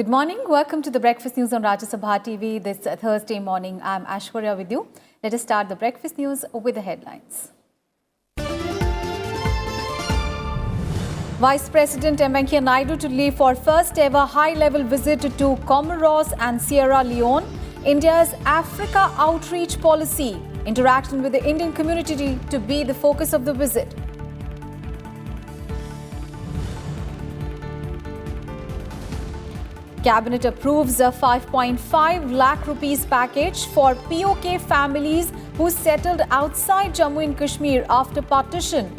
Good morning. Welcome to the Breakfast News on Rajya Sabha TV this Thursday morning. I'm Ashwarya with you. Let us start the Breakfast News with the headlines. Vice President M. Venkaiah Naidu to leave for first ever high-level visit to Comoros and Sierra Leone. India's Africa outreach policy, interaction with the Indian community to be the focus of the visit. Cabinet approves a 5.5 lakh rupees package for POK families who settled outside Jammu and Kashmir after partition.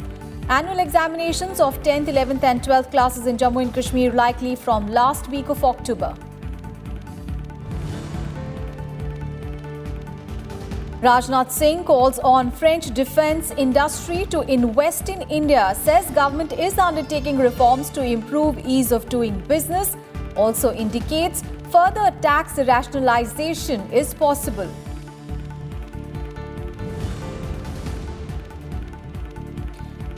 Annual examinations of 10th, 11th and 12th classes in Jammu and Kashmir likely from last week of October. Rajnath Singh calls on French defence industry to invest in India, says government is undertaking reforms to improve ease of doing business. Also indicates further tax rationalization is possible.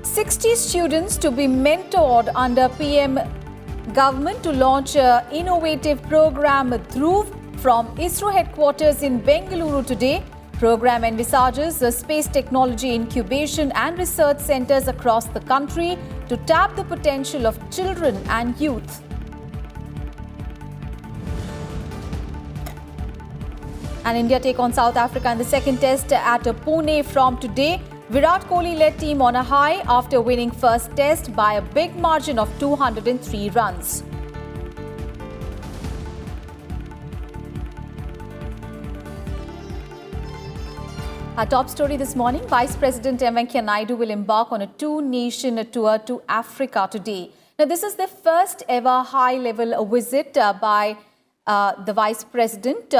"60 students to be mentored under PM government to launch an innovative program Dhruv from ISRO headquarters in Bengaluru today. Program envisages space technology incubation and research centers across the country to tap the potential of children and youth. And India take on South Africa in the second test at Pune from today. Virat Kohli led team on a high after winning first test by a big margin of 203 runs. Our top story this morning, Vice President M. Venkaiah Naidu will embark on a two-nation tour to Africa today. Now, this is the first ever high-level visit by the Vice President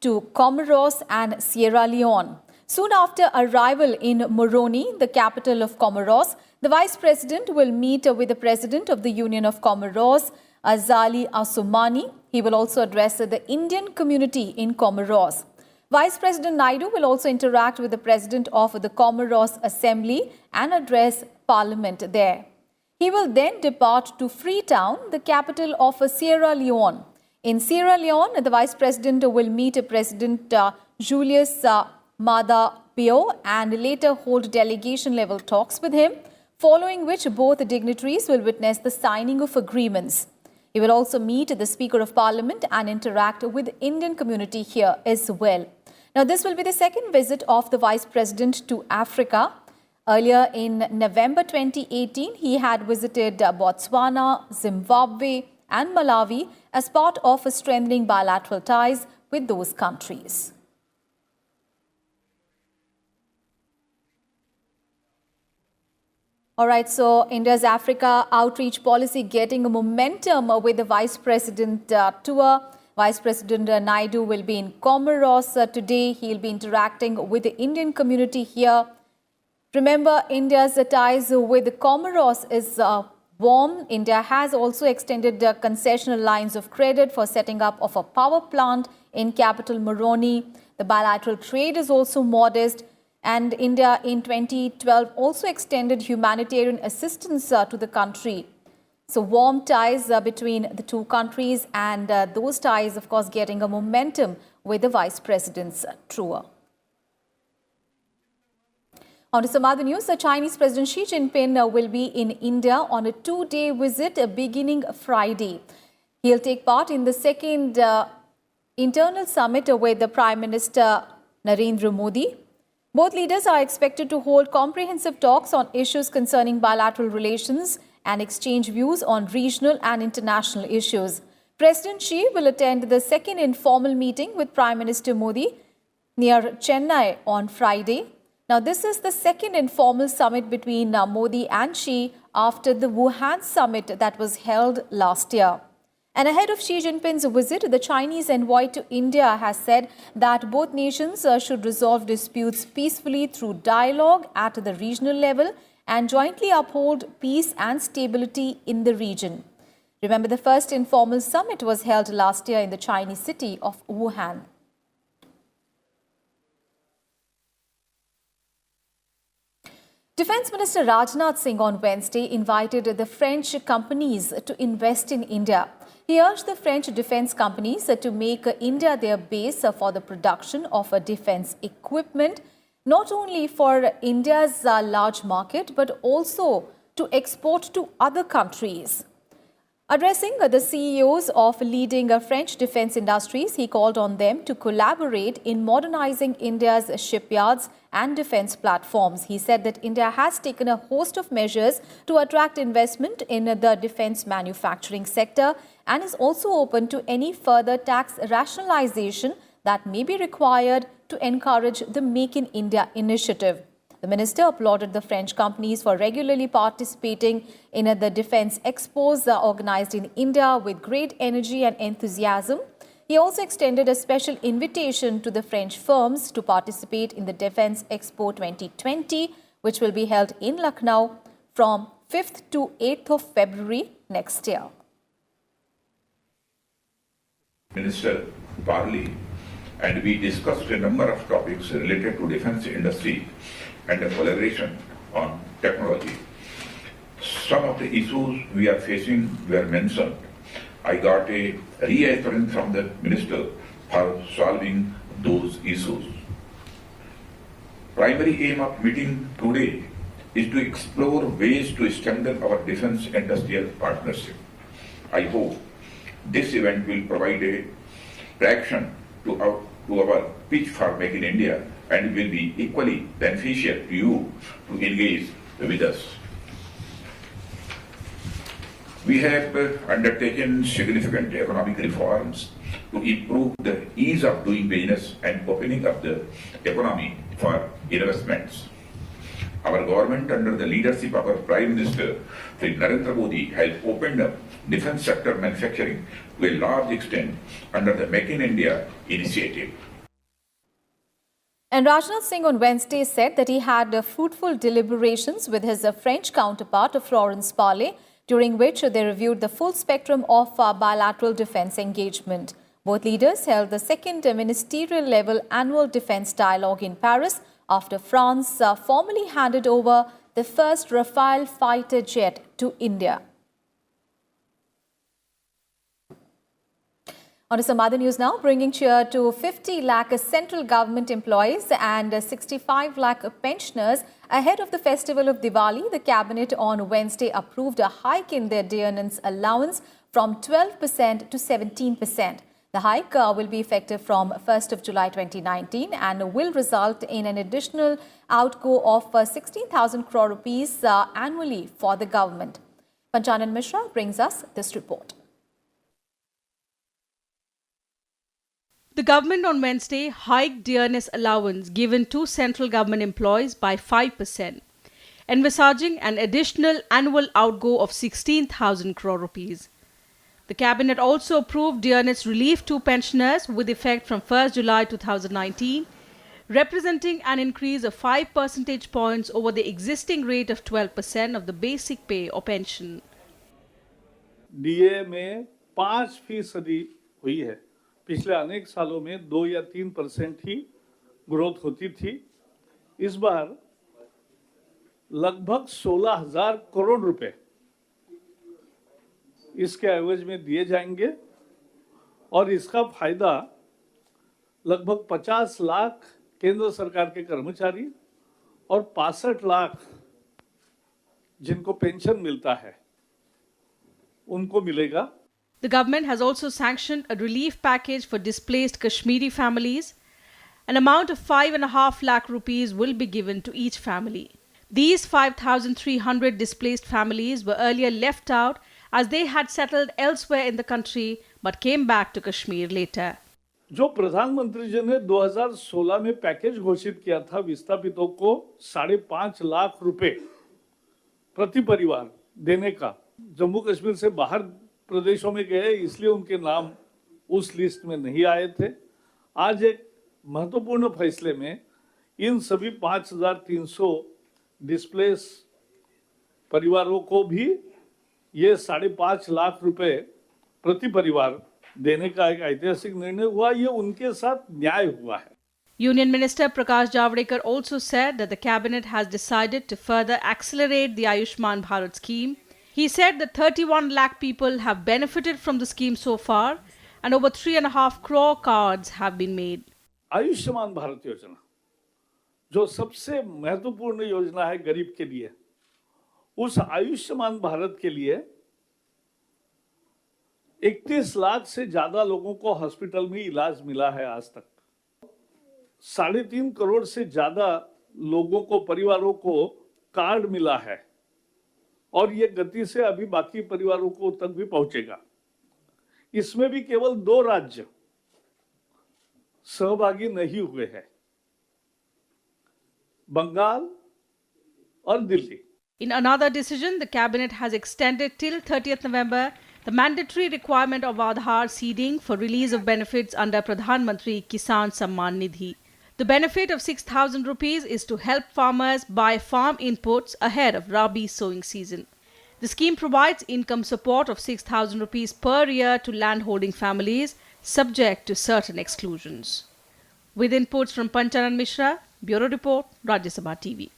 to Comoros and Sierra Leone. Soon after arrival in Moroni, the capital of Comoros, the Vice President will meet with the President of the Union of Comoros, Azali Assoumani. He will also address the Indian community in Comoros. Vice President Naidu will also interact with the President of the Comoros Assembly and address Parliament there. He will then depart to Freetown, the capital of Sierra Leone. In Sierra Leone, the Vice President will meet President Julius Maada Bio and later hold delegation-level talks with him, following which both dignitaries will witness the signing of agreements. He will also meet the Speaker of Parliament and interact with the Indian community here as well. Now, this will be the second visit of the Vice President to Africa. Earlier in November 2018, he had visited Botswana, Zimbabwe, and Malawi as part of strengthening bilateral ties with those countries. All right, so India's Africa outreach policy getting a momentum with the Vice President tour. Vice President Naidu will be in Comoros today. He'll be interacting with the Indian community here. Remember, India's ties with Comoros is warm. India has also extended concessional lines of credit for setting up of a power plant in capital Moroni. The bilateral trade is also modest. And India in 2012 also extended humanitarian assistance to the country. So warm ties between the two countries, and those ties, of course, getting a momentum with the Vice President's tour. On to some other news, the Chinese President Xi Jinping will be in India on a two-day visit beginning Friday. He'll take part in the second internal summit with the Prime Minister Narendra Modi. Both leaders are expected to hold comprehensive talks on issues concerning bilateral relations and exchange views on regional and international issues. President Xi will attend the second informal meeting with Prime Minister Modi near Chennai on Friday. Now, this is the second informal summit between Modi and Xi after the Wuhan summit that was held last year. And ahead of Xi Jinping's visit, the Chinese envoy to India has said that both nations should resolve disputes peacefully through dialogue at the regional level and jointly uphold peace and stability in the region. Remember, the first informal summit was held last year in the Chinese city of Wuhan. Defence Minister Rajnath Singh on Wednesday invited the French companies to invest in India. He urged the French defence companies to make India their base for the production of defence equipment, not only for India's large market, but also to export to other countries. Addressing the CEOs of leading French defence industries, he called on them to collaborate in modernizing India's shipyards and defence platforms. He said that India has taken a host of measures to attract investment in the defence manufacturing sector and is also open to any further tax rationalization that may be required to encourage the Make in India initiative. The minister applauded the French companies for regularly participating in the defence expos organized in India with great energy and enthusiasm. He also extended a special invitation to the French firms to participate in the Defence Expo 2020, which will be held in Lucknow from 5th to 8th of February next year. Minister Parley, and we discussed a number of topics related to defence industry and the collaboration on technology. Some of the issues we are facing were mentioned. I got a reassurance from the minister for solving those issues. Primary aim of meeting today is to explore ways to strengthen our defence industrial partnership. I hope this event will provide a traction to our pitch for Make in India and will be equally beneficial to you to engage with us. We have undertaken significant economic reforms to improve the ease of doing business and opening up the economy for investments. Our government, under the leadership of our Prime Minister, Shri Narendra Modi, has opened up defence sector manufacturing to a large extent under the Make in India initiative. And Rajnath Singh on Wednesday said that he had fruitful deliberations with his French counterpart, Florence Parly, during which they reviewed the full spectrum of bilateral defence engagement. Both leaders held the second ministerial-level annual defence dialogue in Paris after France formally handed over the first Rafale fighter jet to India. On to some other news now, bringing cheer to 50 lakh central government employees and 65 lakh pensioners. Ahead of the festival of Diwali, the cabinet on Wednesday approved a hike in their dearness allowance from 12% to 17%. The hike will be effective from 1st of July 2019 and will result in an additional outgo of 16,000 crore rupees annually for the government. Panchanan Mishra brings us this report. The government on Wednesday hiked dearness allowance given to central government employees by 5%, envisaging an additional annual outgo of 16,000 crore rupees. The cabinet also approved dearness relief to pensioners with effect from 1st July 2019, representing an increase of 5 percentage points over the existing rate of 12% of the basic pay or pension. DA में 5% हुई है। पिछले अनेक सालों में 2 या 3% ही growth होती थी। इस बार लगभग 16,000 करोड़ रुपए इसके एवज में दिए जाएंगे और इसका फायदा लगभग 50 लाख केंद्र सरकार के कर्मचारी और 65 लाख जिनको पेंशन मिलता है उनको मिलेगा। The government has also sanctioned a relief package for displaced Kashmiri families. An amount of 5.5 lakh rupees will be given to each family. These 5,300 displaced families were earlier left out as they had settled elsewhere in the country but came back to Kashmir later. जो प्रधानमंत्री जी ने 2016 में package घोषित किया था विस्थापितों को 5.5 लाख रुपए प्रति परिवार देने का, जम्मू कश्मीर से बाहर प्रदेशों में गए इसलिए उनके नाम उस लिस्ट में नहीं आए थे। आज एक महत्वपूर्ण फैसले में इन सभी 5,300 डिस्प्लेस परिवारों को भी ये 5.5 लाख रुपए प्रति परिवार देने का एक ऐतिहासिक निर्णय हुआ। ये उनके साथ न्याय हुआ है। Union Minister Prakash Javadekar also said that the cabinet has decided to further accelerate the Ayushman Bharat scheme. He said that 31 lakh people have benefited from the scheme so far and over 3.5 crore cards have been made. Ayushman Bharat योजना जो सबसे महत्वपूर्ण योजना है गरीब के लिए, उस आयुष्मान भारत के लिए 31 लाख से ज्यादा लोगों को हॉस्पिटल में इलाज मिला है आज तक। 3.5 करोड़ से ज्यादा लोगों को, परिवारों को कार्ड मिला है और ये गति से अभी बाकी परिवारों को तक भी पहुंचेगा। इसमें भी केवल 2 राज्य सहभागी नहीं हुए हैं, बंगाल और Delhi. In another decision, the cabinet has extended till 30th November the mandatory requirement of Aadhaar seeding for release of benefits under Pradhan Mantri Kisan Samman Nidhi. The benefit of 6,000 rupees is to help farmers buy farm inputs ahead of Rabi sowing season. The scheme provides income support of 6,000 rupees per year to landholding families, subject to certain exclusions. With inputs from Panchanan Mishra, Bureau Report, Rajya Sabha TV.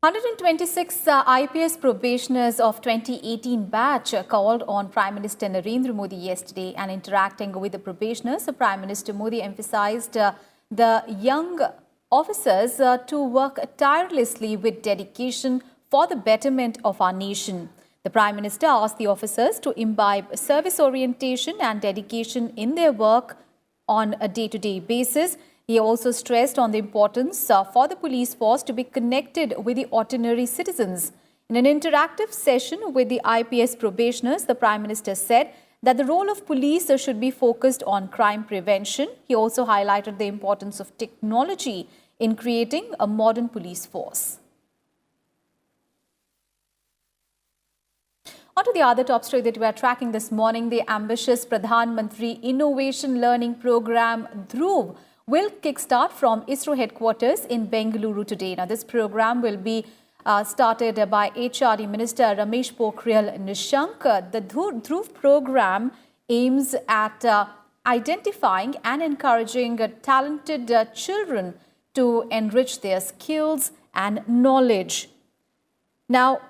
126 IPS probationers of 2018 batch called on Prime Minister Narendra Modi yesterday, and interacting with the probationers, Prime Minister Modi emphasized the young officers to work tirelessly with dedication for the betterment of our nation. The Prime Minister asked the officers to imbibe service orientation and dedication in their work on a day-to-day basis. He also stressed on the importance for the police force to be connected with the ordinary citizens. In an interactive session with the IPS probationers, the Prime Minister said that the role of police should be focused on crime prevention. He also highlighted the importance of technology in creating a modern police force. On to the other top story that we are tracking this morning, the ambitious Pradhan Mantri Innovation Learning Program Dhruv will kickstart from ISRO headquarters in Bengaluru today. Now, this program will be started by HRD Minister Ramesh Pokhriyal Nishank. The Dhruv program aims at identifying and encouraging talented children to enrich their skills and knowledge. Now,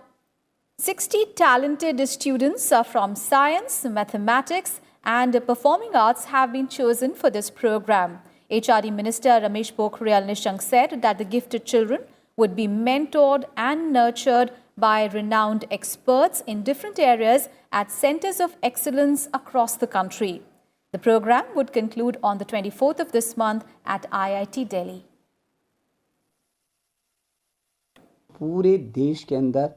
60 talented students from science, mathematics and performing arts have been chosen for this program. HRD Minister Ramesh Pokhriyal Nishank said that the gifted children would be mentored and nurtured by renowned experts in different areas at centers of excellence across the country. The program would conclude on the 24th of this month at IIT Delhi. पूरे देश के अंदर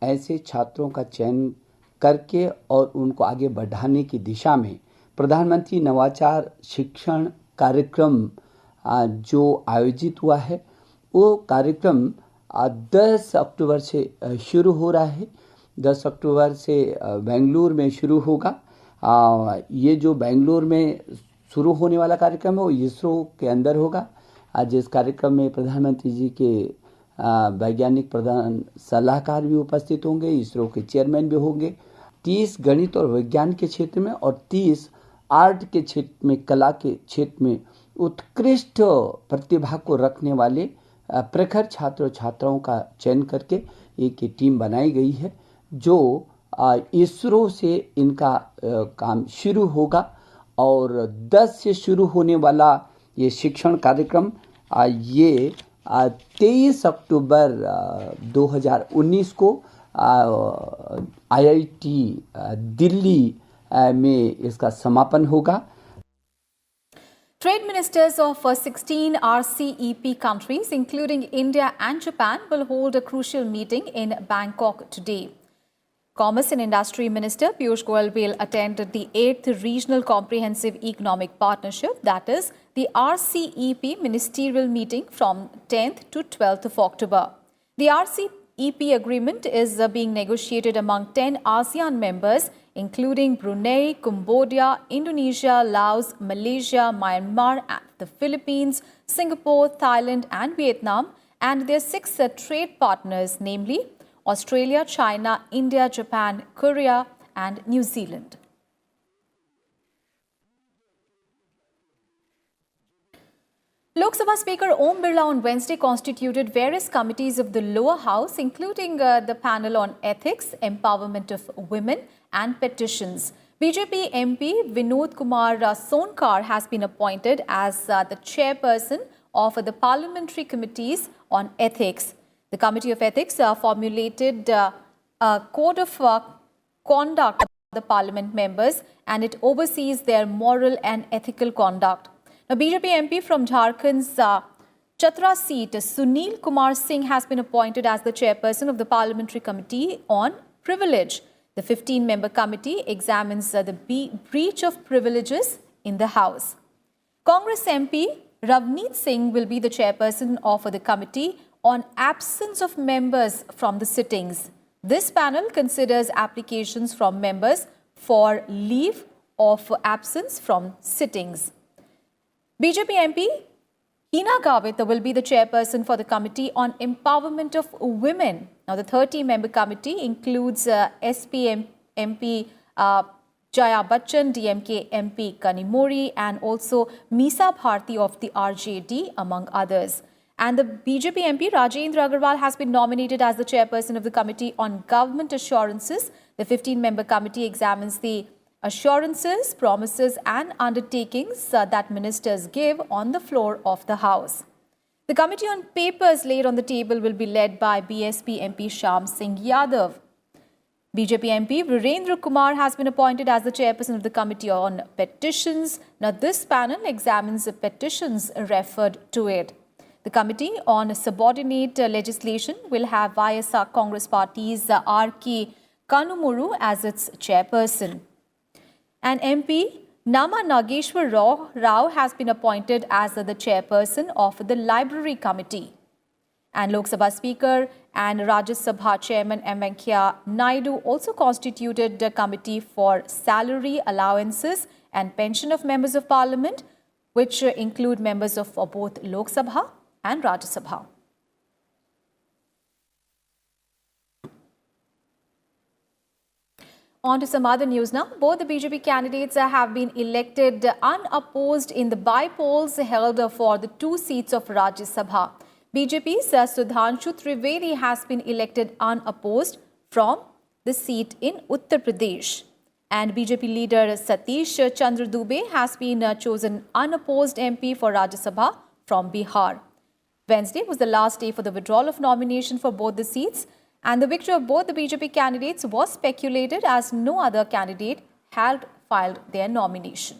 ऐसे छात्रों का चयन करके और उनको आगे बढ़ाने की दिशा में प्रधानमंत्री नवाचार शिक्षण कार्यक्रम जो आयोजित हुआ है, वो कार्यक्रम 10 अक्टूबर से शुरू हो रहा है। 10 अक्टूबर से बेंगलुरु में शुरू होगा। ये जो बेंगलुरु में शुरू होने वाला कार्यक्रम है वो इसरो के अंदर होगा। जिस कार्यक्रम में प्रधानमंत्री जी के वैज्ञानिक प्रधान सलाहकार भी उपस्थित होंगे, इसरो के चेयरमैन भी होंगे। 30 गणित और विज्ञान के क्षेत्र में और 30 आर्ट के क्षेत्र में, कला के क्षेत्र में उत्कृष्ट प्रतिभा को रखने वाले प्रखर छात्र छात्राओं का चयन करके एक टीम बनाई गई है, जो इसरो से इनका काम शुरू होगा। और 10 से शुरू होने वाला ये शिक्षण कार्यक्रम ये 23 अक्टूबर 2019 को IIT दिल्ली में इसका समापन होगा। Trade ministers of 16 RCEP countries, including India and Japan, will hold a crucial meeting in Bangkok today. Commerce and Industry Minister Piyush Goyal will attend the 8th Regional Comprehensive Economic Partnership, that is, the RCEP ministerial meeting from 10th to 12th of October. The RCEP agreement is being negotiated among 10 ASEAN members, including Brunei, Cambodia, Indonesia, Laos, Malaysia, Myanmar, and the Philippines, Singapore, Thailand, and Vietnam, and their 6 trade partners, namely Australia, China, India, Japan, Korea, and New Zealand. Lok Sabha Speaker Om Birla on Wednesday constituted various committees of the lower house, including the panel on ethics, empowerment of women and petitions. BJP MP Vinod Kumar Sonkar has been appointed as the chairperson of the parliamentary committees on ethics. The Committee of Ethics formulated a code of conduct of the parliament members, and it oversees their moral and ethical conduct. Now, BJP MP from Jharkhand's Chatra seat, Sunil Kumar Singh, has been appointed as the chairperson of the Parliamentary Committee on Privilege. The 15-member committee examines the breach of privileges in the House. Congress MP Ravneet Singh will be the chairperson of the Committee on Absence of Members from the Sittings. This panel considers applications from members for leave of absence from sittings. BJP MP Hina Gavit will be the chairperson for the Committee on Empowerment of Women. Now, the 30-member committee includes SP MP Jaya Bachchan, DMK MP Kanimori, and also Misa Bharti of the RJD, among others. And the BJP MP Rajendra Agarwal has been nominated as the chairperson of the Committee on Government Assurances. The 15-member committee examines the assurances, promises and undertakings that ministers give on the floor of the House. The Committee on Papers laid on the table will be led by BSP MP Shyam Singh Yadav. BJP MP Virendra Kumar has been appointed as the chairperson of the Committee on Petitions. Now, this panel examines the petitions referred to it. The Committee on Subordinate Legislation will have YSR Congress Party's R.K. Kanumuru as its chairperson. And MP Nama Nageshwar Rao has been appointed as the chairperson of the Library Committee. And Lok Sabha Speaker and Rajya Sabha Chairman M. Venkaiah Naidu also constituted a committee for salary, allowances and pension of members of parliament, which include members of both Lok Sabha and Rajya Sabha. On to some other news now. Both the BJP candidates have been elected unopposed in the by-polls held for the 2 seats of Rajya Sabha. BJP's Sudhanshu Trivedi has been elected unopposed from the seat in Uttar Pradesh. And BJP leader Satish Chandra Dubey has been chosen unopposed MP for Rajya Sabha from Bihar. Wednesday was the last day for the withdrawal of nomination for both the seats, and the victory of both the BJP candidates was speculated as no other candidate had filed their nomination.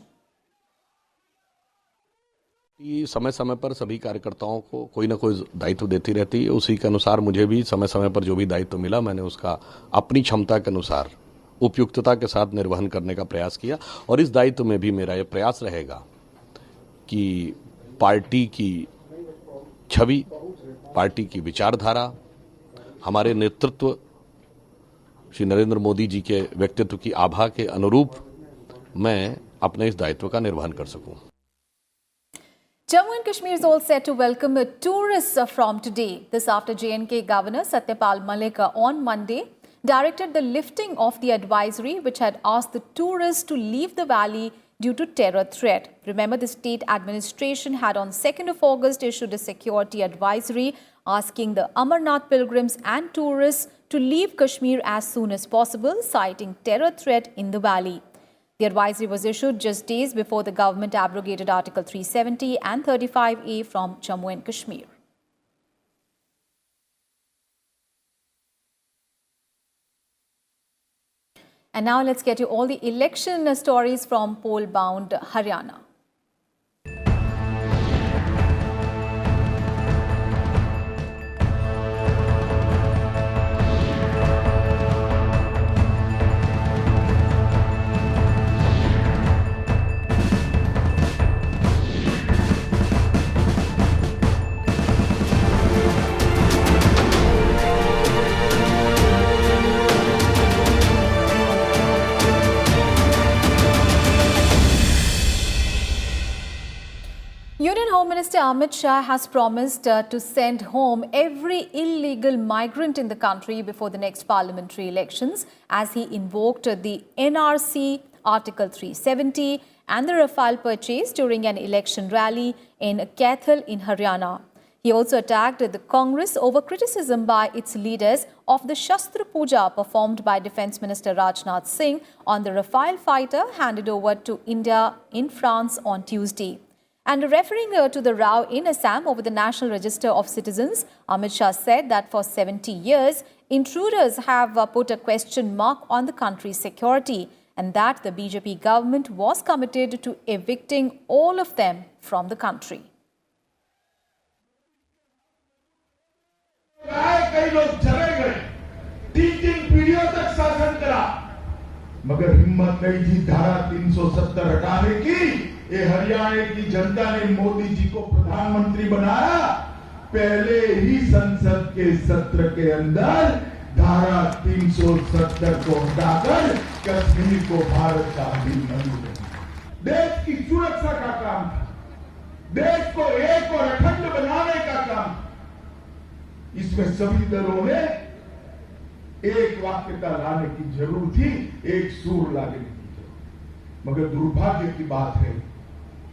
समय समय पर सभी कार्यकर्ताओं को कोई ना कोई दायित्व देती रहती है। उसी के अनुसार मुझे भी समय समय पर जो भी दायित्व मिला, मैंने उसका अपनी क्षमता के अनुसार उपयुक्तता के साथ निर्वहन करने का प्रयास किया। और इस दायित्व में भी मेरा यह प्रयास रहेगा कि पार्टी की छवि, पार्टी की विचारधारा, हमारे नेतृत्व श्री नरेंद्र मोदी जी के व्यक्तित्व की आभा के अनुरूप मैं अपने इस दायित्व का निर्वहन कर सकूं। Jammu and Kashmir is all set to welcome tourists from today. This after J&K Governor Satyapal Malik on Monday directed the lifting of the advisory which had asked the tourists to leave the valley due to terror threat. Remember, the state administration had on 2nd of August issued a security advisory asking the Amarnath pilgrims and tourists to leave Kashmir as soon as possible, citing terror threat in the valley. The advisory was issued just days before the government abrogated Article 370 and 35A from Jammu and Kashmir. And now let's get you all the election stories from poll-bound Haryana. Union Home Minister Amit Shah has promised to send home every illegal migrant in the country before the next parliamentary elections, as he invoked the NRC Article 370 and the Rafale purchase during an election rally in Kaithal in Haryana. He also attacked the Congress over criticism by its leaders of the Shastra Puja performed by Defence Minister Rajnath Singh on the Rafale fighter handed over to India in France on Tuesday. And referring to the row in Assam over the National Register of Citizens, Amit Shah said that for 70 years, intruders have put a question mark on the country's security and that the BJP government was committed to evicting all of them from the country. कई लोग चले गए, 3 पीढ़ियों तक शासन करा, मगर हिम्मत नहीं थी धारा 370 हटाने की। ये हरियाणा की जनता ने मोदी जी को प्रधानमंत्री बनाया, पहले ही संसद के सत्र के अंदर धारा 370 को हटाकर कश्मीर को भारत का अधीन बना दिया। देश की सुरक्षा का काम था, देश को एक और अखंड बनाने का काम था। इसमें सभी दलों ने एक वाक्यता लाने की जरूरत थी, एक सूर लाने की जरूरत। मगर दुर्भाग्य की बात है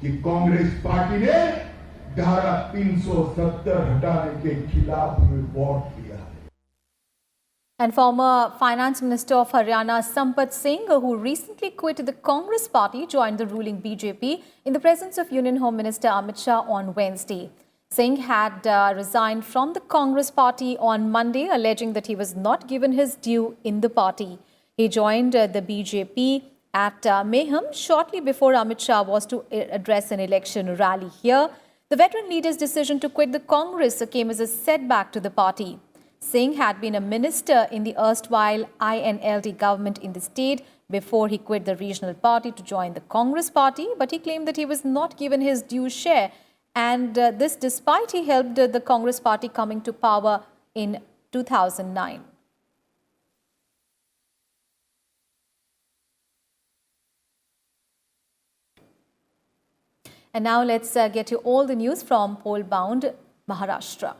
कि कांग्रेस पार्टी ने धारा 370 हटाने के खिलाफ में वोट दिया। And former Finance Minister of Haryana, Sampath Singh, who recently quit the Congress party, joined the ruling BJP in the presence of Union Home Minister Amit Shah on Wednesday. Singh had resigned from the Congress party on Monday, alleging that he was not given his due in the party. He joined the BJP at Mayhem shortly before Amit Shah was to address an election rally here. The veteran leader's decision to quit the Congress came as a setback to the party. Singh had been a minister in the erstwhile INLD government in the state before he quit the regional party to join the Congress party, but he claimed that he was not given his due share. And this despite he helped the Congress party coming to power in 2009. And now let's get you all the news from poll-bound Maharashtra.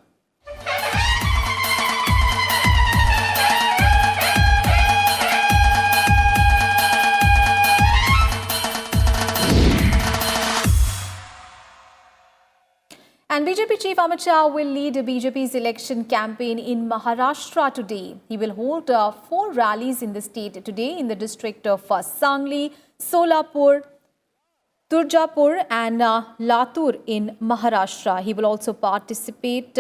And BJP Chief Amit Shah will lead BJP's election campaign in Maharashtra today. He will hold 4 rallies in the state today in the district of Sangli, Solapur, Turjapur and Latur in Maharashtra. He will also participate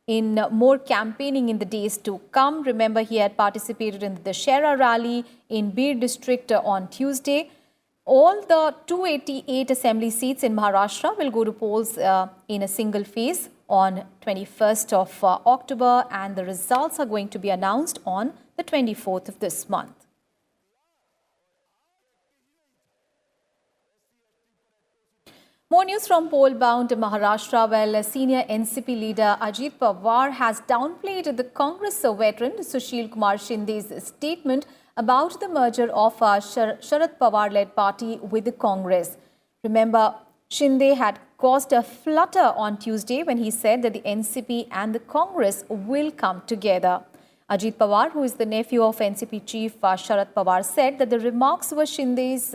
in more campaigning in the days to come. Remember, he had participated in the Shera rally in Bir district on Tuesday. All the 288 assembly seats in Maharashtra will go to polls in a single phase on 21st of October, and the results are going to be announced on the 24th of this month. More news from poll-bound Maharashtra, where senior NCP leader Ajit Pawar has downplayed the Congress veteran Sushil Kumar Shinde's statement about the merger of Sharad Pawar-led party with the Congress. Remember, Shinde had caused a flutter on Tuesday when he said that the NCP and the Congress will come together. Ajit Pawar, who is the nephew of NCP chief Sharad Pawar, said that the remarks were Shinde's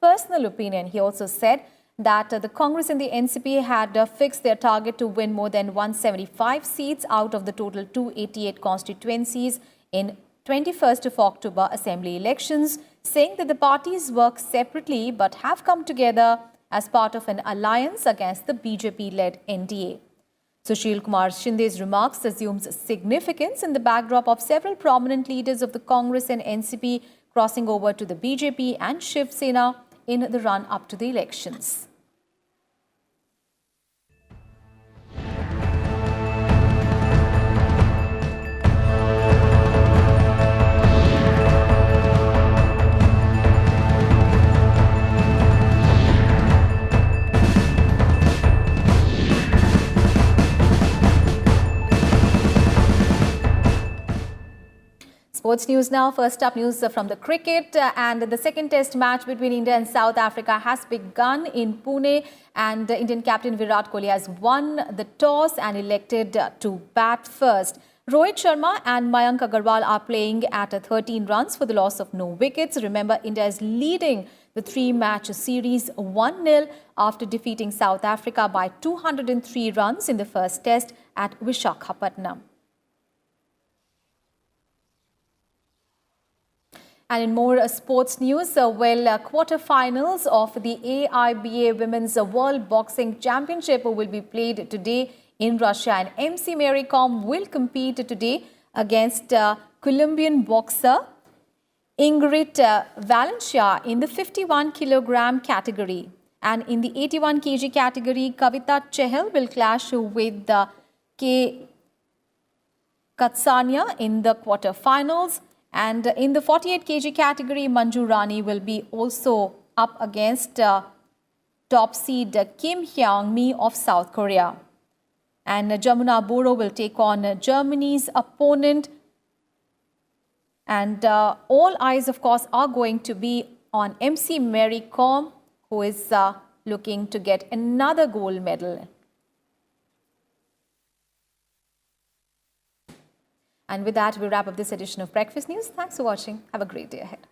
personal opinion. He also said that the Congress and the NCP had fixed their target to win more than 175 seats out of the total 288 constituencies in 21st of October assembly elections, saying that the parties work separately but have come together as part of an alliance against the BJP-led NDA. Sushil Kumar Shinde's remarks assumes significance in the backdrop of several prominent leaders of the Congress and NCP crossing over to the BJP and Shiv Sena in the run-up to the elections. Sports news now. First up, news from the cricket, and the second test match between India and South Africa has begun in Pune, and Indian captain Virat Kohli has won the toss and elected to bat first. Rohit Sharma and Mayank Agarwal are playing at 13 runs for the loss of no wickets. Remember, India is leading the three-match series 1-0 after defeating South Africa by 203 runs in the first test at Visakhapatnam. And in more sports news, quarter-finals of the AIBA Women's World Boxing Championship will be played today in Russia, and MC Mary Kom will compete today against Colombian boxer Ingrid Valencia in the 51 kilogram category. And in the 81 kg category, Kavita Chehal will clash with K. Katsania in the quarter-finals. And in the 48 kg category, Manju Rani will be also up against top seed Kim Hyang-mi of South Korea. And Jamuna Boro will take on Germany's opponent. And all eyes, of course, are going to be on MC Mary Kom, who is looking to get another gold medal. And with that, we wrap up this edition of Breakfast News. Thanks for watching. Have a great day ahead.